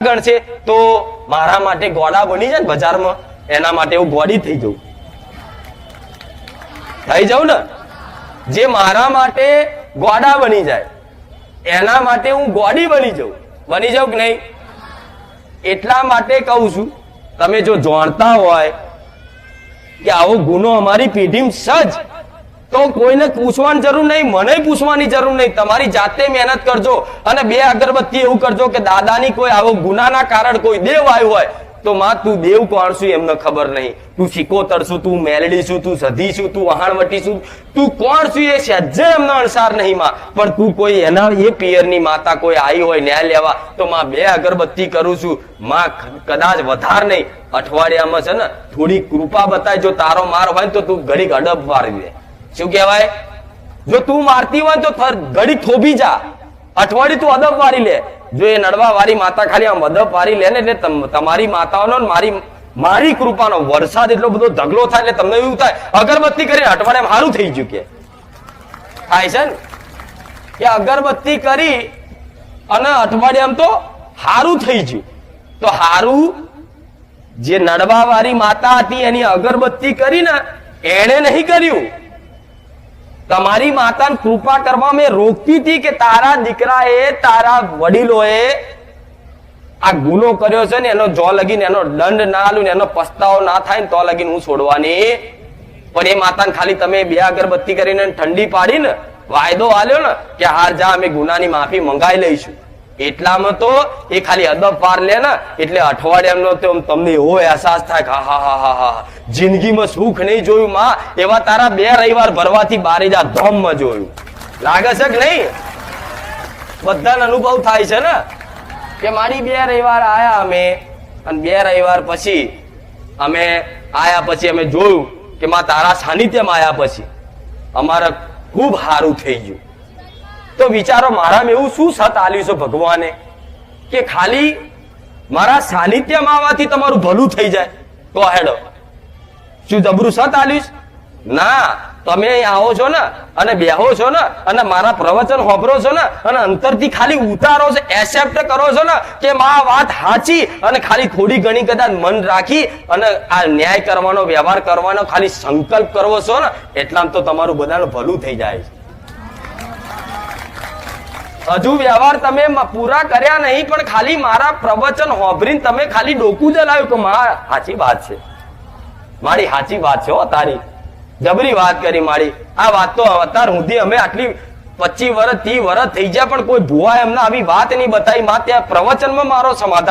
ગણશે તો મારા માટે ગોડા બની જાય ને બજારમાં, એના માટે હું ગોડી થઈ જાઉં ને, જે મારા માટે ગોડા બની જાય એના માટે હું ગોડી બની જાઉં કે નહીં? એટલા માટે કહું છું, તમે જો જાણતા હોય કે આવો ગુનો અમારી પેઢીમાં સજ, તો કોઈને પૂછવાની જરૂર નહીં, મને પૂછવાની જરૂર નહીં, તમારી જાતે મહેનત કરજો અને 2 અગરબત્તી એવું કરજો કે દાદાની કોઈ આવો ગુનાના કારણ કોઈ દેવ આવ્યો હોય તો માં તું દેવ કોણ છું એમને ખબર નહીં, તું સિકોતર છું, તું મેલડી છું, તું સધી છું, તું વહાણવટી છું, તું કોણ છું એ સહેજે એમને અણસાર નહીં માં, પણ તું કોઈ એના એ પિયરની માતા કોઈ આવી હોય ન્યાય લેવા તો માં 2 અગરબત્તી કરું છું માં, કદાચ વધાર નહીં અઠવાડિયામાં છે ને થોડી કૃપા બતાય, જો તારો માર હોય તો તું ઘડીક અડબ મારી દે, શું કહેવાય? જો તું મારતી હોય તો ઘડી થોભી જા, અઠવાડિયું તું અદબ વારી લે, જો એ નડવા વાળી માતા ખાલી આમ અદબ વારી લે ને એટલે તમારી માતાઓનો મારી કૃપાનો વરસાદ એટલો બધો ઢગલો થાય એટલે તમને એવું થાય અગરબત્તી કરી અઠવાડિયામાં સારું થઈ ગયું કે થાય છે ને, કે અગરબત્તી કરી અને અઠવાડિયામાં તો સારું થઈ ગયું, તો સારું જે નડવા વાળી માતા હતી એની અગરબત્તી કરીને એને નહીં કર્યું, તમારી માતાને કૃપા કરવા મેં રોકતી હતી કે તારા દીકરાએ તારા વડીલોએ આ ગુનો કર્યો છે ને એનો જો લગીને એનો દંડ ના આલું ને એનો પસ્તાવો ના થાય ને તો લગીને હું છોડવાની, પણ એ માતાને ખાલી તમે 2 અગરબત્તી કરીને ઠંડી પાડી ને વાયદો આલ્યો ને કે હાર જા અમે ગુનાની માફી મંગાઈ લઈશું, એટલામાં તો એ ખાલી અદબ પાર લે ને એટલે અઠવાડિયાનો તો તમને એવો અહેસાસ થાય કે હા જિંદગીમાં સુખ નહીં જોયું માં, એવા તારા 2 રવિવાર ભરવાથી બારીજા ધોમમાં જોયું, લાગે છે કે નહીં? બધાને અનુભવ થાય છે ને કે મારી 2 રવિવાર આયા અમે, અને 2 રવિવાર પછી અમે આયા પછી અમે જોયું કે માં તારા સાનિધ્યમાં આયા પછી અમારે ખૂબ સારું થઈ ગયું, તો વિચારો મારામાં એવું શું સત આલ્યું છે ભગવાને કે ખાલી મારા સાનિધ્યમાં આવવાથી તમારું ભલું થઈ જાય? તો હેડો શું જબરું સત આલ્યું ના, તમે અહીં આવો છો ને અને બેહો છો ને અને મારા પ્રવચન હોભરો છો ને અને અંતરથી ખાલી ઉતારો છો, એક્સેપ્ટ કરો છો ને કે માં વાત સાચી, અને ખાલી થોડી ઘણી કદાચ મન રાખી અને આ ન્યાય કરવાનો વ્યવહાર કરવાનો ખાલી સંકલ્પ કરવો છો ને એટલામાં તો તમારું બધાનું ભલું થઈ જાય છે. હજુ વ્યવહાર તમે પૂરા કર્યા નહીં પણ ખાલી મારા પ્રવચન હોભરીને તમે ખાલી ડોકું જલાવ્યું કે માં સાચી વાત છે, મારી સાચી વાત છે, તારી જબરી વાત કરી મારી, આ વાત તો અત્યાર સુધી અમે આટલી 25 વર્ષ 30 વર્ષ થઈ ગયા પણ કોઈ ભુવા એમને આવી વાત નહીં બતાવી, માં ત્યાં પ્રવચનમાં મારો સમાધાન